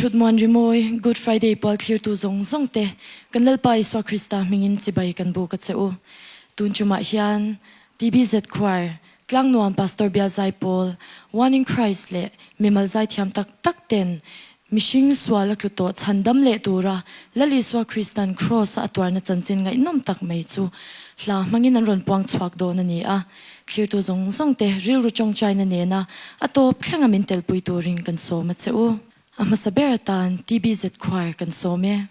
chut mon rimoy Good Friday pal clear tu zong zong te kan lalpa iswa Krista mingin sibay kan bu kat seo tun chuma hian TBZ choir klang nuam pastor Bialzai Paul one in Christ le mimal zai thiam tak tak ten mishing swala kluto chandam le tura lali swa Christian cross atwar na chanchin ngai nom tak mai chu hla mangin an ron puang chhuak do na ni a clear tu zong zong te ril ru chong chai na ne na atop thlenga min tel pui turin kan so ma cheu ama saberatan TBZ choir kan so me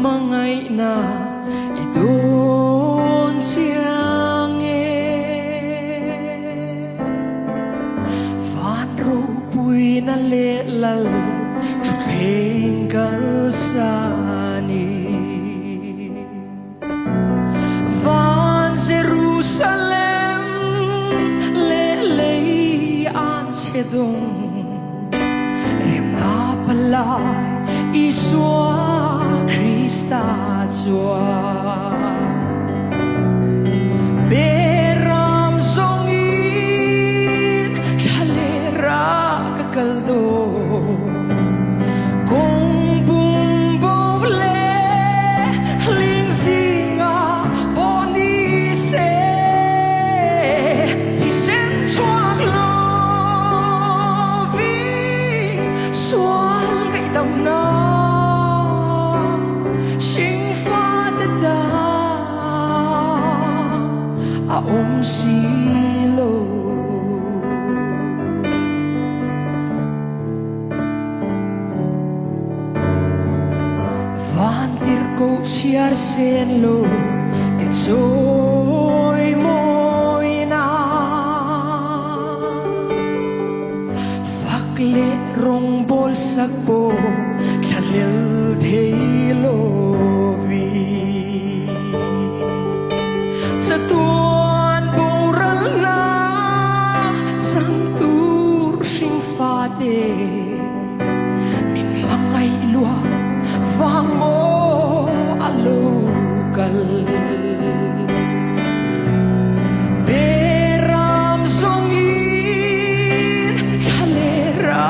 mangai na idon siang van ro pui na le lal chút heng kal sani van Jerusalem le le an chedong rem na palai Isua Krista Chua Beram Zongin Kalera Kakaldo Kung Bumbole Linsinga Bonise Hisen Chuak Lovi Sual Kay Damna Om Silo Van Tirko Chiar Senlo Te Choi Moina Fakle Rong Bol Sakpo Khalil Dhelo Vi Satu min mangai lua vang mo alukal beram zongin kalera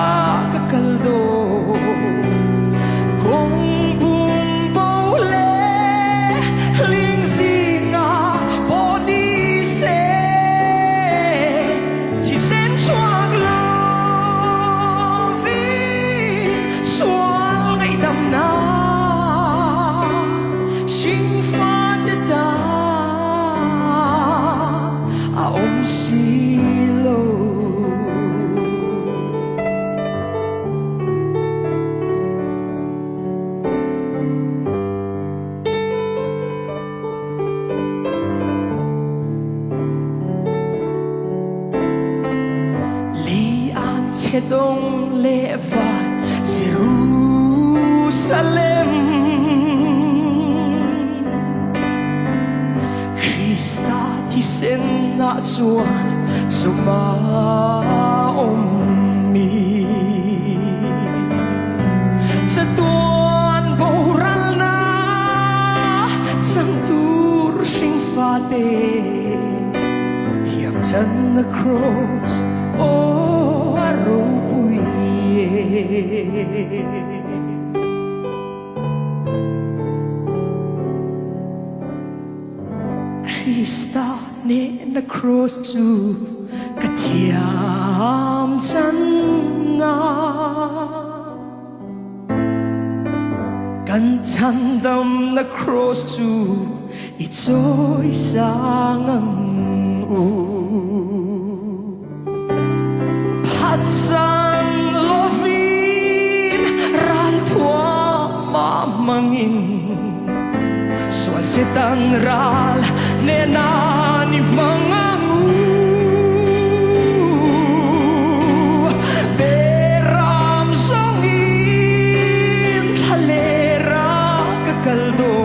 kakaldo kung bumbole lingsinga bonise tisen chuak lo Silo Li an chedong leva Jerusalem Krista tisen na chuan Suma Ommi Satuan Boral na Santur Sing Fate Tiam Chan the cross Oh Arupui Krista ne na cross to Katiam Channa Kan chandam na cross to Itsoy sangang u Patsan lovin Ral tua mamangin Sual setan ral Nenani mangangu Beram zongin Kalera kakaldo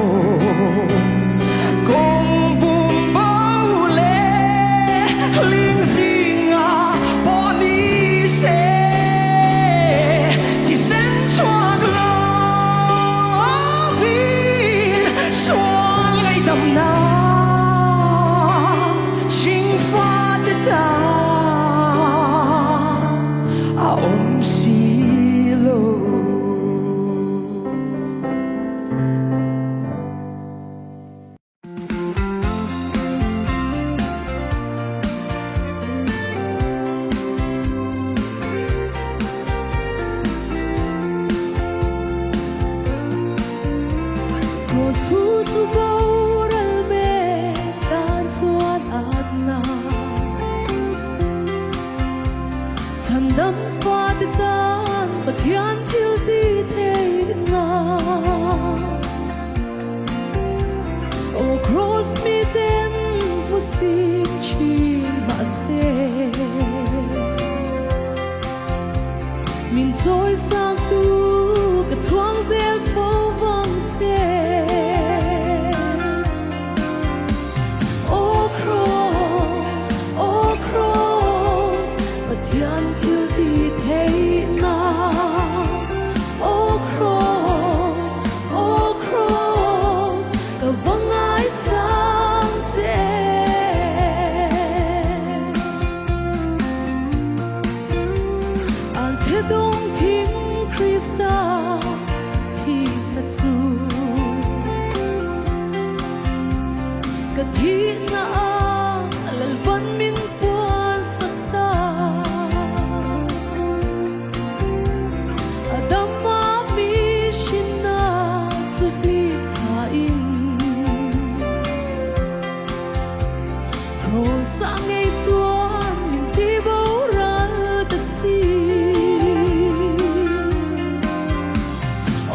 Kung bumbole Lingsinga bonise Tisen chuak lovin Sual ngay damna thi na lalban min puan sakta adama mi shina tuhi kain rosa ngay chuan min ti bo ral ta si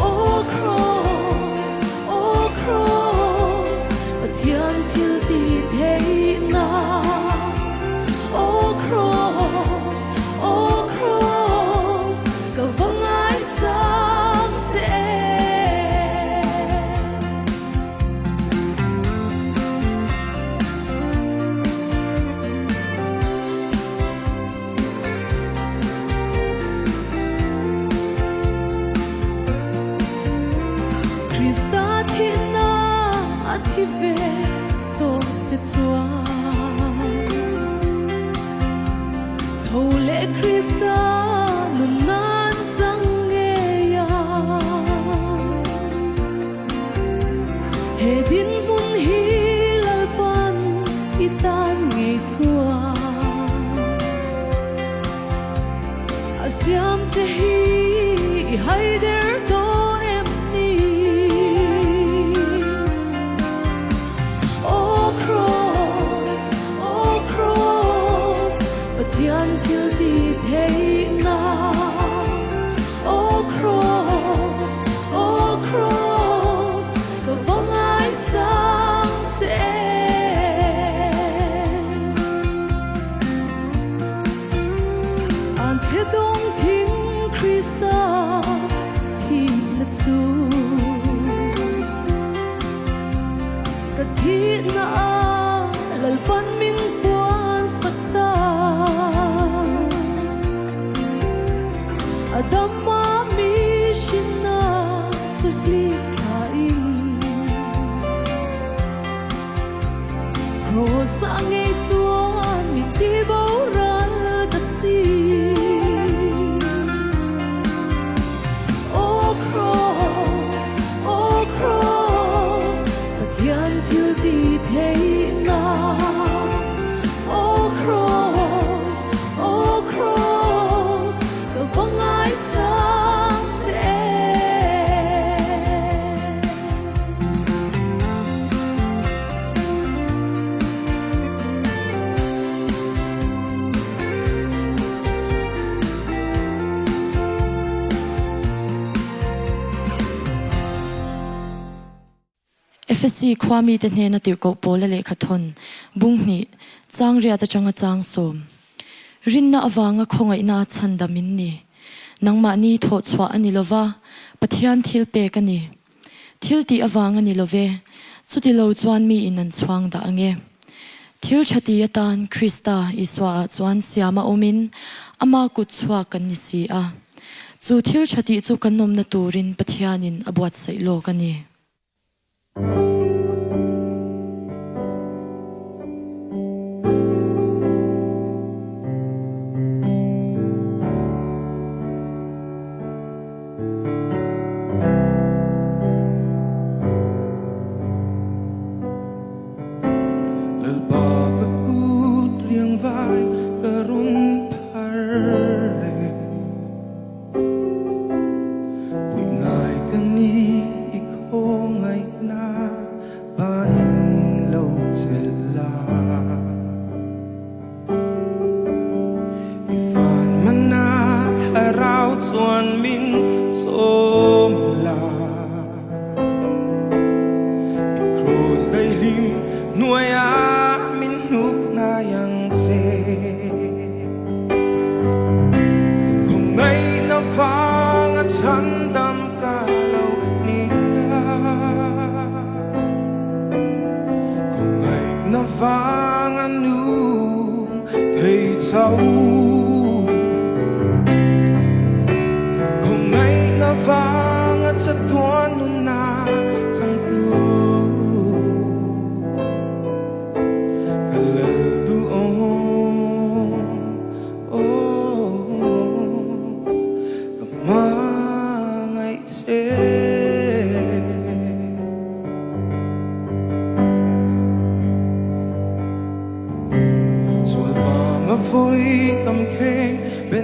oh cross pathian thil ti thei na oh cross ka vangai sam se Krista thi na thi ve to te chua tho le Krista nun nan chang nge ya he din mun hi lalpan itan nge chua asiam te hi hai der do em ni oh cross pathian thil ti thei na oh cross ka vangai sang te an che dong thing Krista thi na chu ka thi na lalpan min puan sakta adama mi shina tuhi kain rosa ngay chuan min ti bo ral ta si oh cross pathian thil ti thei na oh cross ka vangai sang se FSC ความมีแต่เนนติวกโปและเลขทนบุ้งนี่จางเรียตจังจางสมรินนาอวางคงไอนาชันดามินนี่นังมานีโทษว่าอันนี้ลวะปะเทียนทิลเปกันนี่ทิลตีอวางอันนี้ลเวสุดที่เราจวนมีอินันสว่างดาอังเงทิลชติยตานคริสตาอิสวาจวนเสียมาอมินอามากุดสวากันนิสีอาจูทิลชติจูกันนมนตูรินปะเทียนินอบวัดใส่โลกันนี่Mga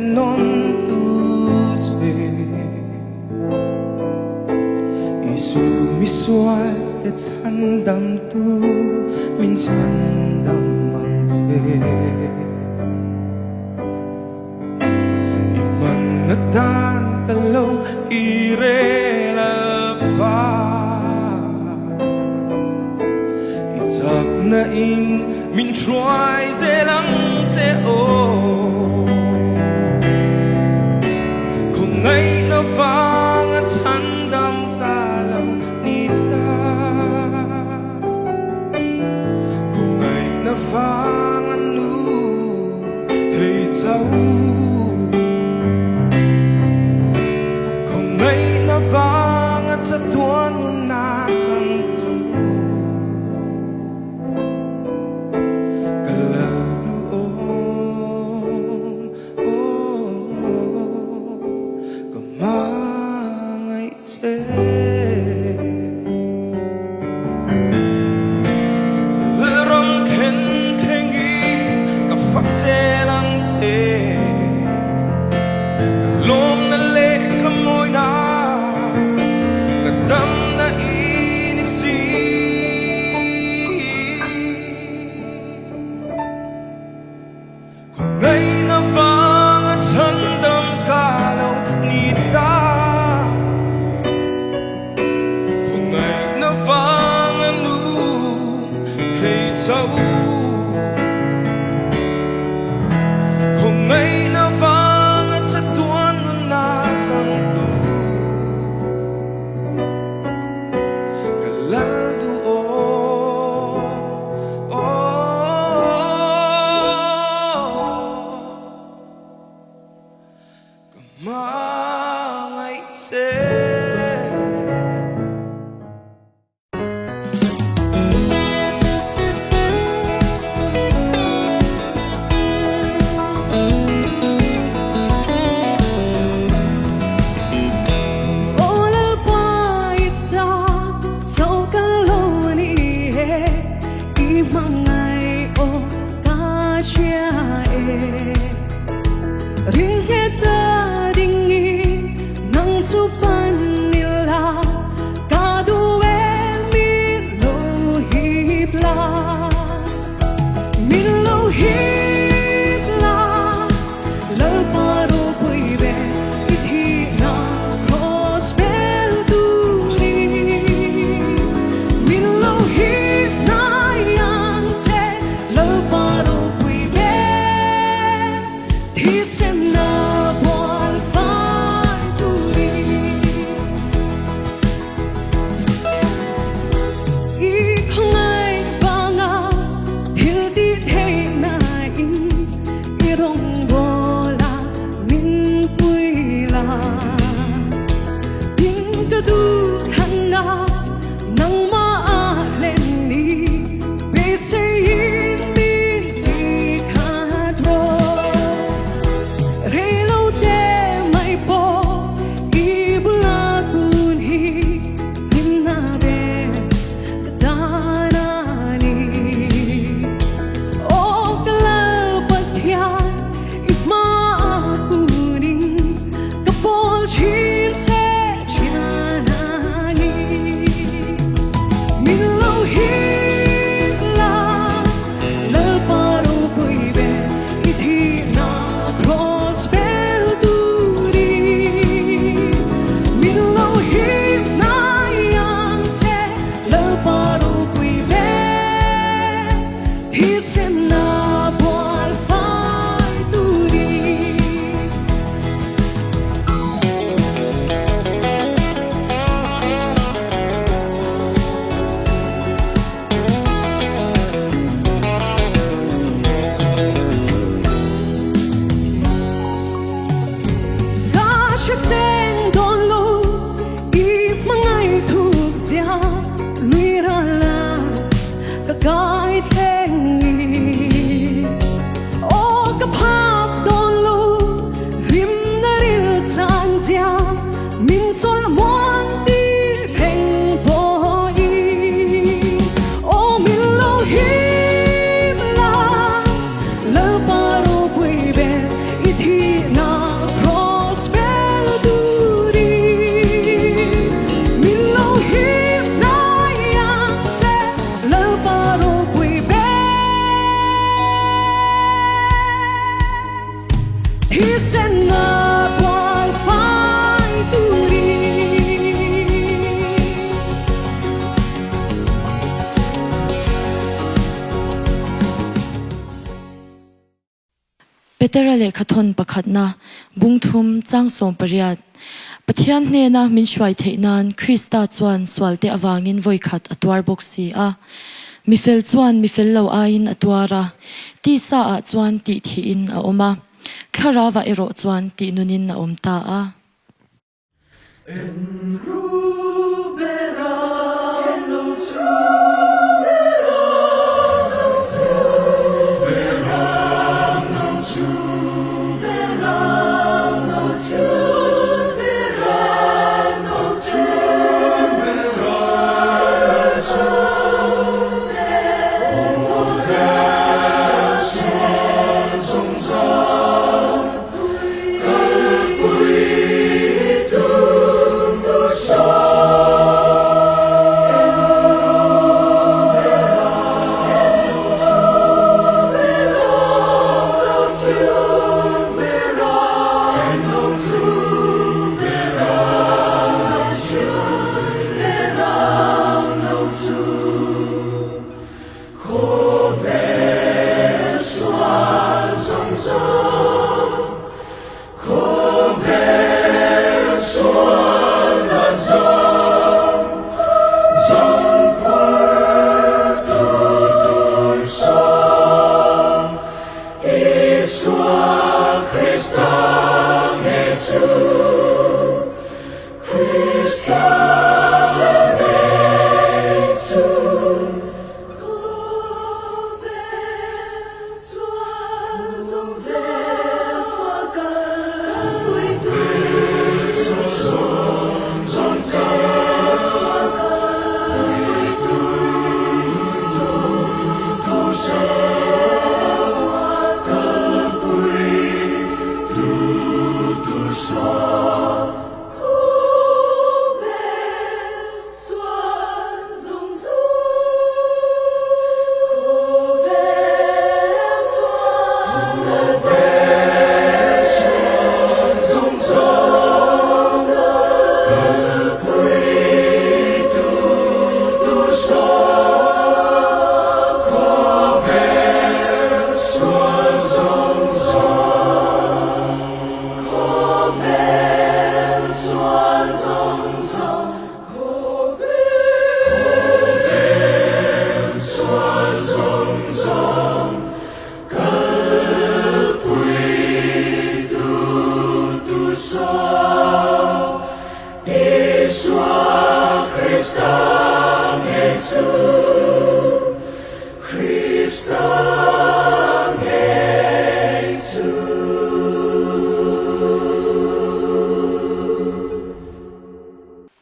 non tu che Isu mi suai e chan dam tu min chan dam mang che Iman na tan kalo ire la ba Itak na in min try se lang se o Kung ngay na vang at sandam talaw nita Kung ngay na vang anu hey tao Kung ngay na vang at sa tuan na sang Kalado Petera le khathon pakhat na bungthum changsom pariat pathian hne na min shwai theinan Krista chuan swalte awangin voikhat atwar boxi a mifel chuan mifel lo ain atwara ti sa a chuan ti thi in a oma thlarawa ero chuan ti nunin a omta a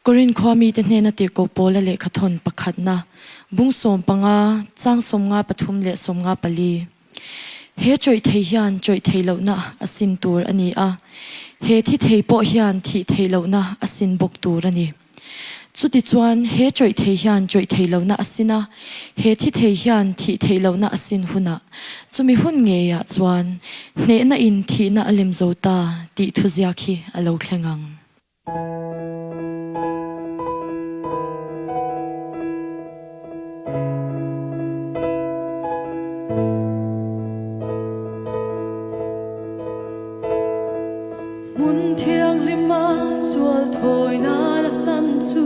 Korin khwami te hne na tirko pola le khathon pakhat na bungsom panga changsom nga pathum le som nga pali he choi thei hian choi thei lo na asin tur ani a he thi thei po hian thi thei lo na asin bok tur ani chuti chuan he choi thei hian choi thei lo na asina he thi thei hian thi thei lo na asin huna chumi hun nge ya chuan hne na in thi na alim zota ti thuzia khi alo thlengang Mun thiang lima sual thoi na lan chu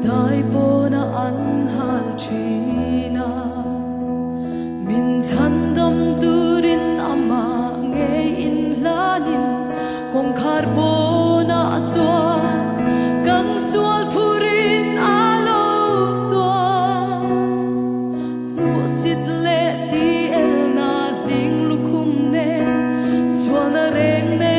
dai po na an hal china min chan dam durin ama nge in lanin kong khar po na chwa kan sual thurin alo twa mu sit le ti el na ding lukhum ne sual na reng ne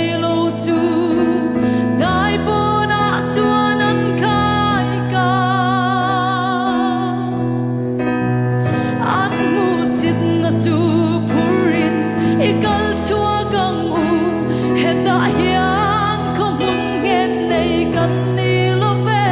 hian ko mun ngen nei kan ni lo ve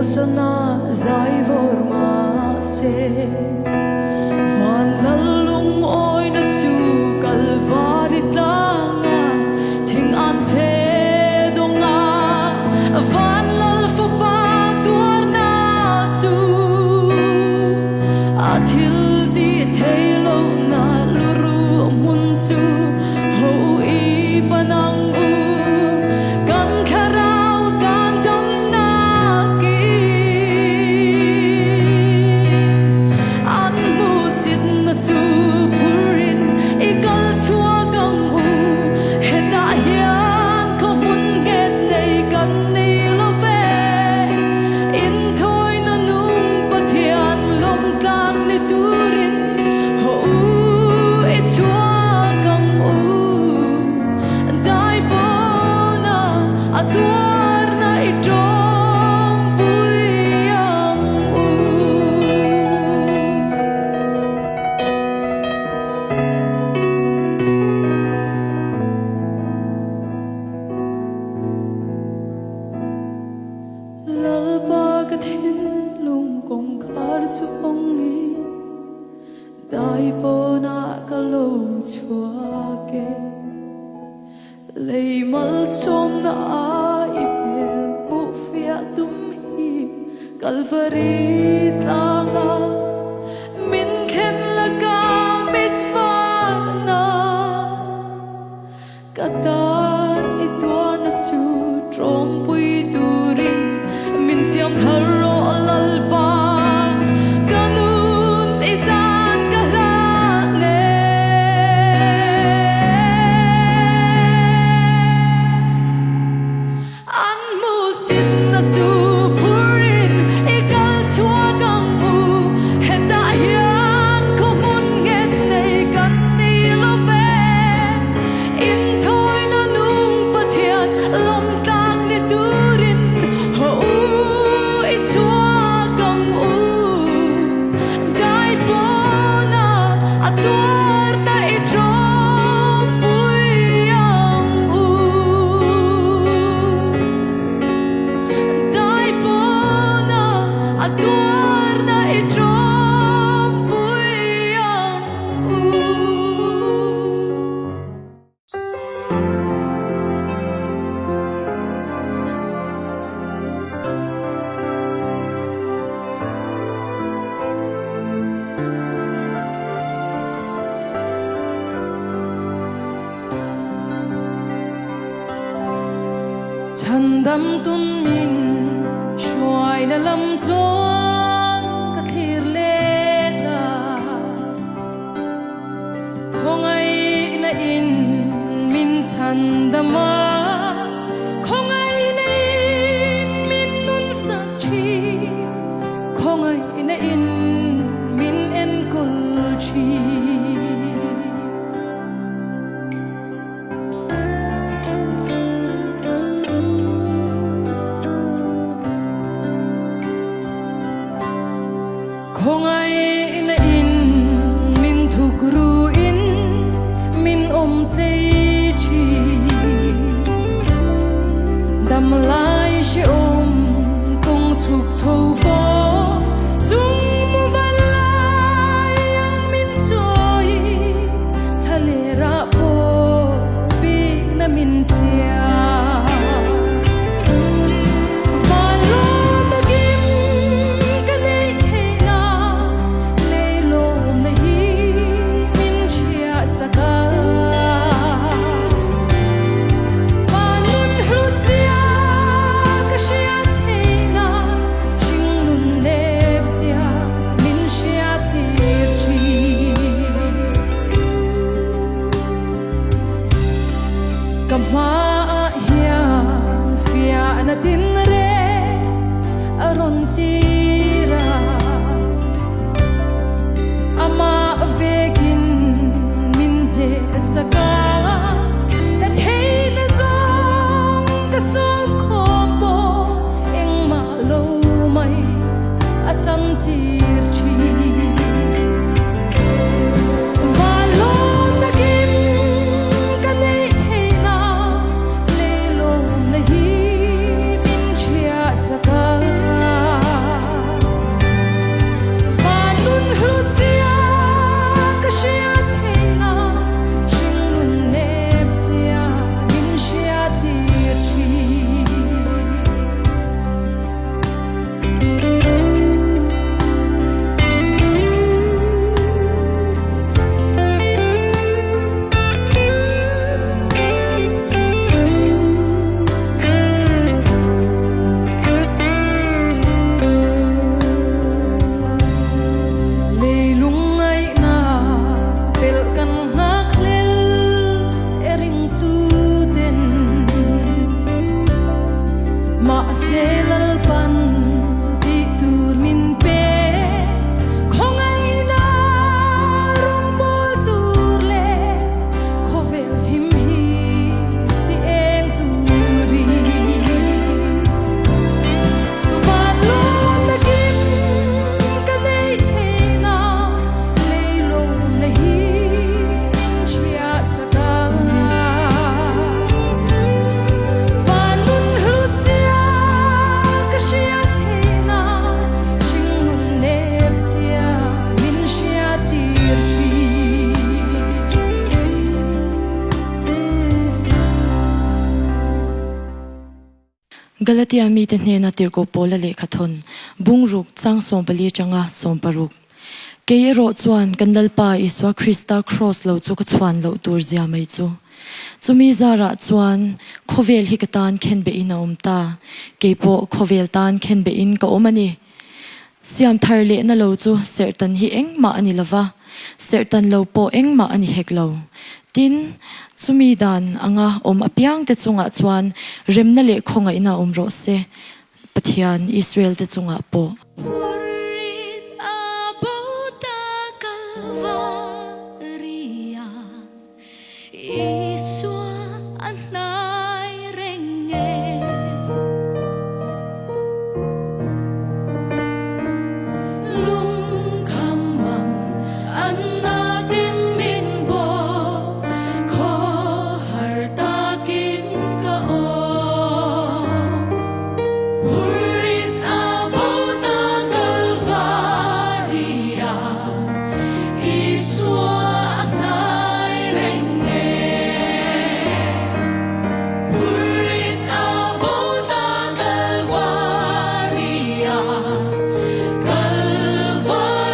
sana zai vor ma se van lalung oi na chu kalvari tlanga thing an se donga van lal fu pa tuar na chu athil di thailo na luru mun chu ho i panang u kan kharau kan gam na ki an mu sit na chu purin ikal chua gam u heta hian ko mun get nei kan nei lo ve in thoi na nung pathian lom tlang ni turin ho e chua gam u dai bona atuar na itong puyang u lalpa kathin lung kong khar chu ongi dai bona kalo chua ke lei mal som na ai pel bu fia tum hi kalvari tlanga min khen laga mit fa na katan itwa na chu trom pui turin min siam tharo lalpa kanun itan kalane an mu sit na chu purin ikal chua gam u heta hian ko mun nget nei kan ni lo ve in thoi na nung pathian lom tlang ni turin ho i chua gam u dai bona ator na i trom puyang u dai bona ator na itrom puyang u chandam tun min shuai na lam tlong ka thlir le ta khongai na in min chandama khongai na in min nun sang chi khongai na in min en kul chi khongai na in min thukru in min om tei chi dam lai she om kong chuk chou po chung mu van lai yang min choi thale ra po bi na min sia kama hian fia na tin re aron tira ama vegin min he saka ta thei na zong ka song khombo eng ma lo mai a cham tir chi min Galatia mi te hne na tir ko pola le khathon bungruk chang som pali changa som paruk ke ro chuan kandal pa iswa Krista cross lo chu ka chuan lo tur zia mai chu chumi zara chuan khovel hi katan khen be in omta ke po khovel tan khen be in ka omani siam thar le na lo chu sertan hi engma ani lova sertan lo po engma ani heklo tin chumi dan anga om apiang te chunga chuan remna le khonga ina omro se pathian Israel te chunga po Purit abota Kalvaria Iswa anay renge Lungkamang anatin minbo Ko hartakin kao Purit abota Kalvaria Iswa anay renge Purit abota Kalvaria Kalvaria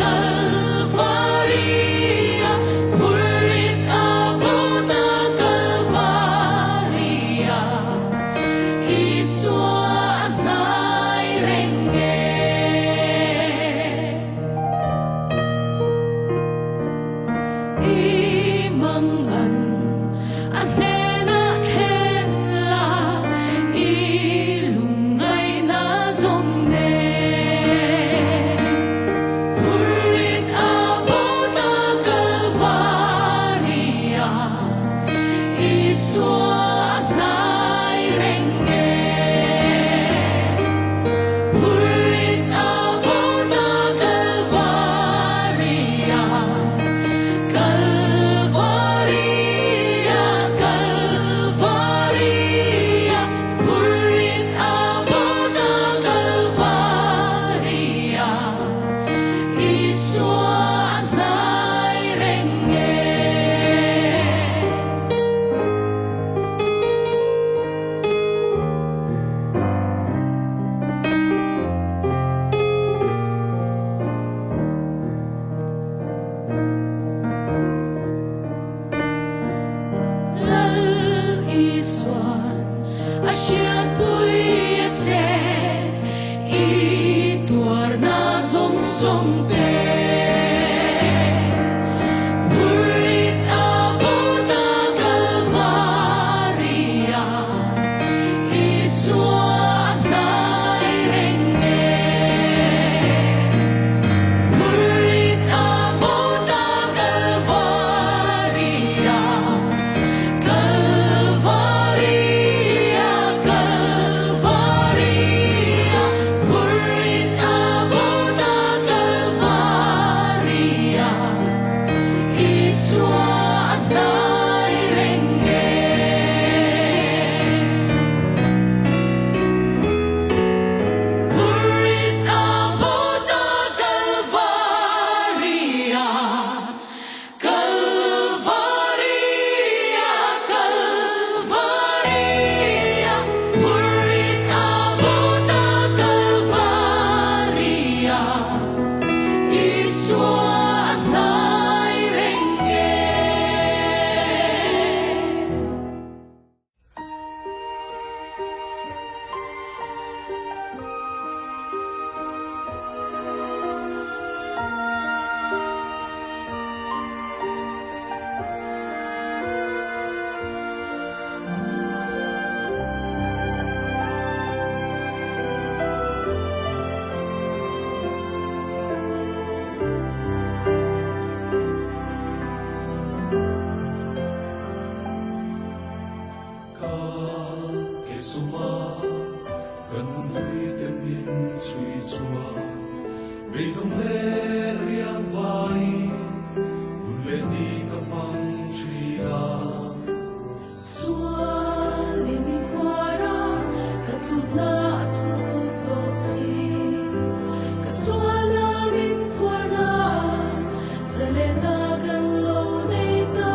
Kalvaria Purit abota Kalvaria Iswa anay renge Imangan anena kenla ilungay na zomne Purit abota Kalvaria Iswa anay renge Purit abota Kalvaria Kalvaria Kalvaria Purit abota Kalvaria Iswa anay renge Lal iswan asyat buyat se ituar na zong te Purit abota Kalvaria Iswa anay renge Purit abota Kalvaria Kalvaria Kalvaria Purit abota Kalvaria Iswa anay renge Purit abota Kalvaria Kalvaria Kalvaria Purit abota Kalvaria Iswa anay renge Swaliming wara katlud na atutod si Kaswalamin warna sa lenagan lonay ta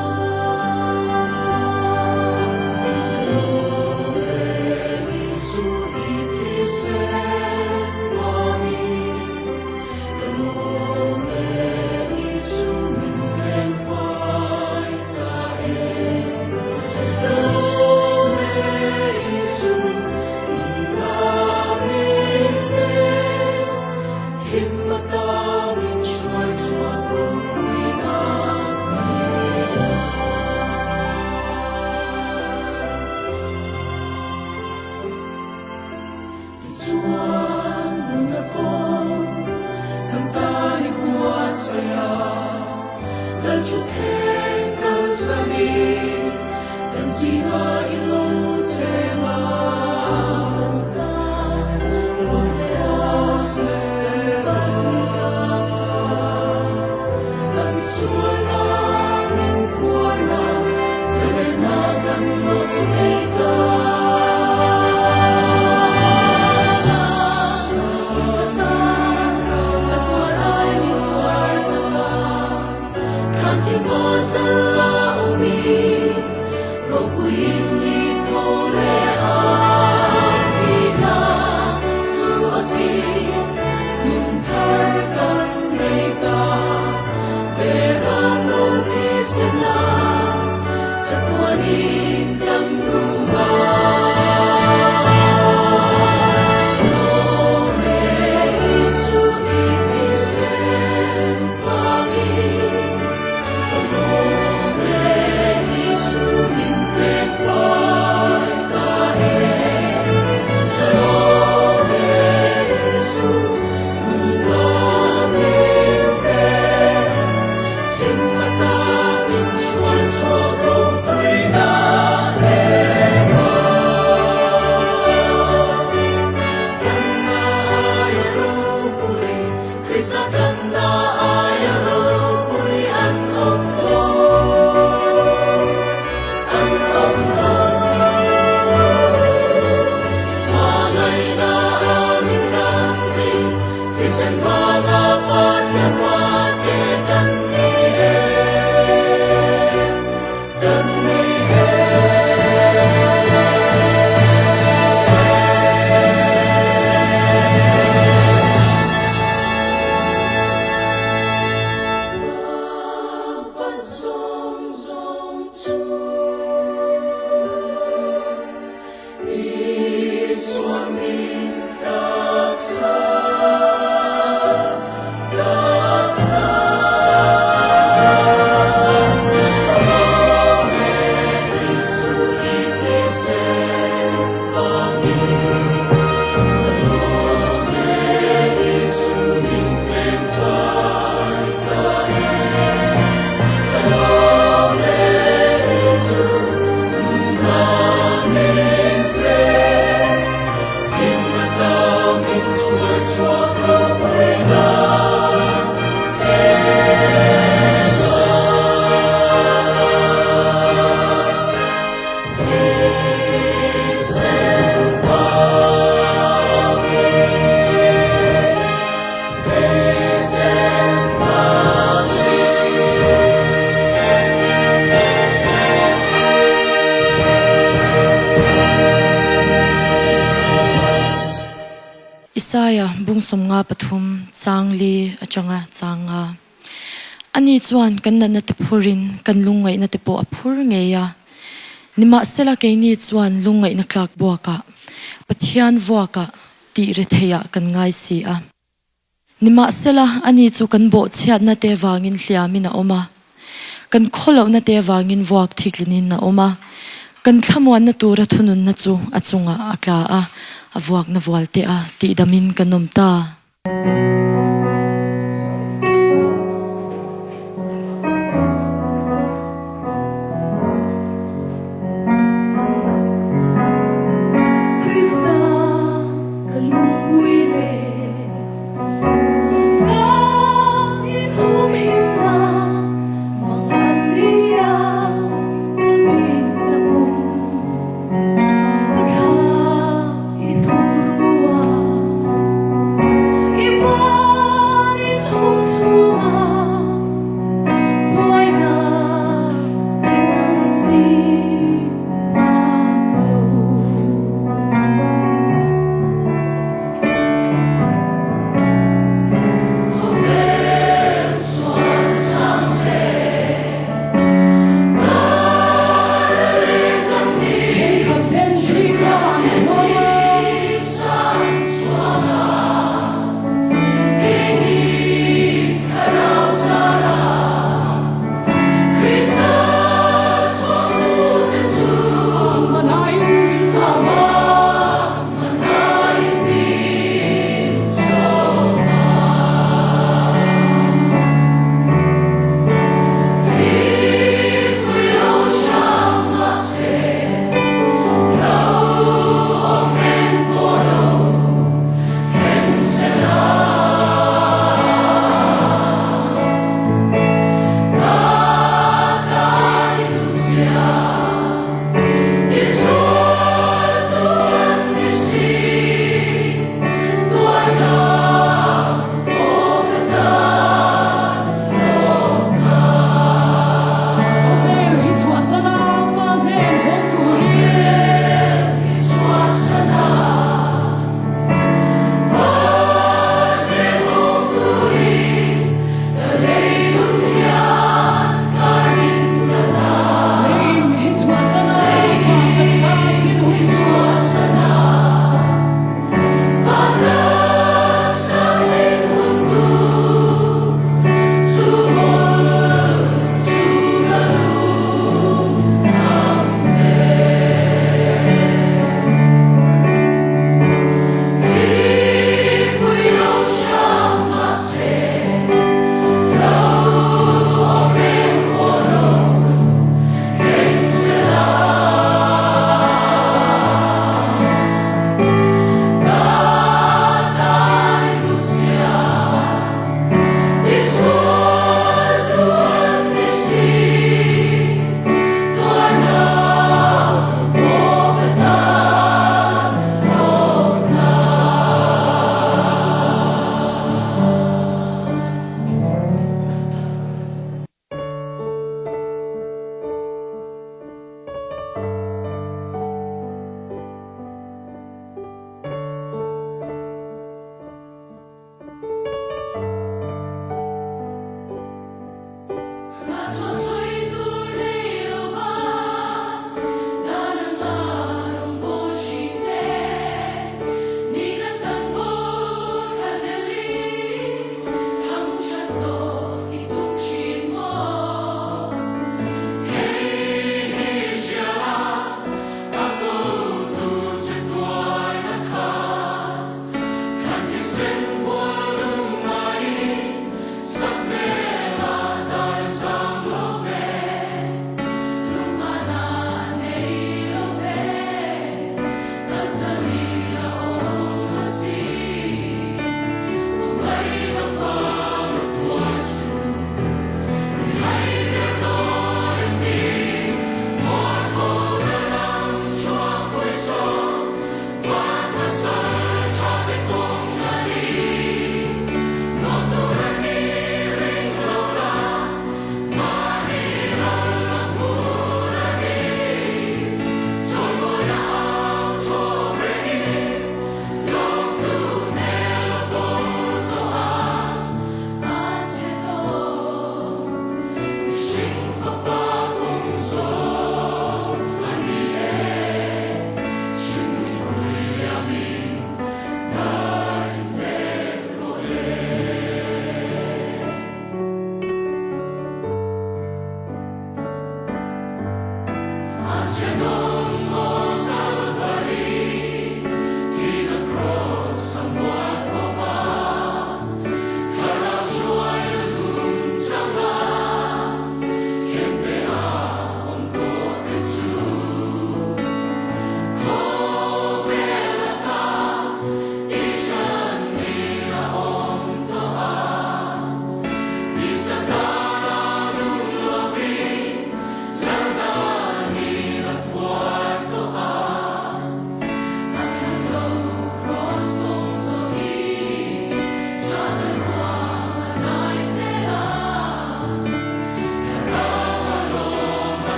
Isaya bungsom nga pathum changli achanga changa ani chuan kan na tipurin kan lungai na tipo aphur ngeya nima sela ke ni chuan lungai na klak buaka pathian buaka ti re theya kan ngai si a nima sela ani chu kan bo chiat na te wangin hliamina oma kan kholo na te wangin buak thiklinin na oma kan thlamwan na tura thunun na chu achunga akla a avuak na volte a ti damin kanom ta Krista kalungwile nga inhumhina mga niya kaming napun Tagha itumruwa iba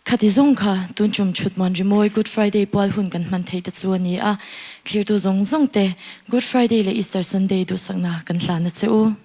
คาติซงค่ะตุนจุมชุดมันริมวย Good Friday ปอลหุ่นกันมันเทตส่วนนี้เคลียร์ตัวซงเต Good Friday และ Easter Sunday ดูสังนากันหลานนะเจ้า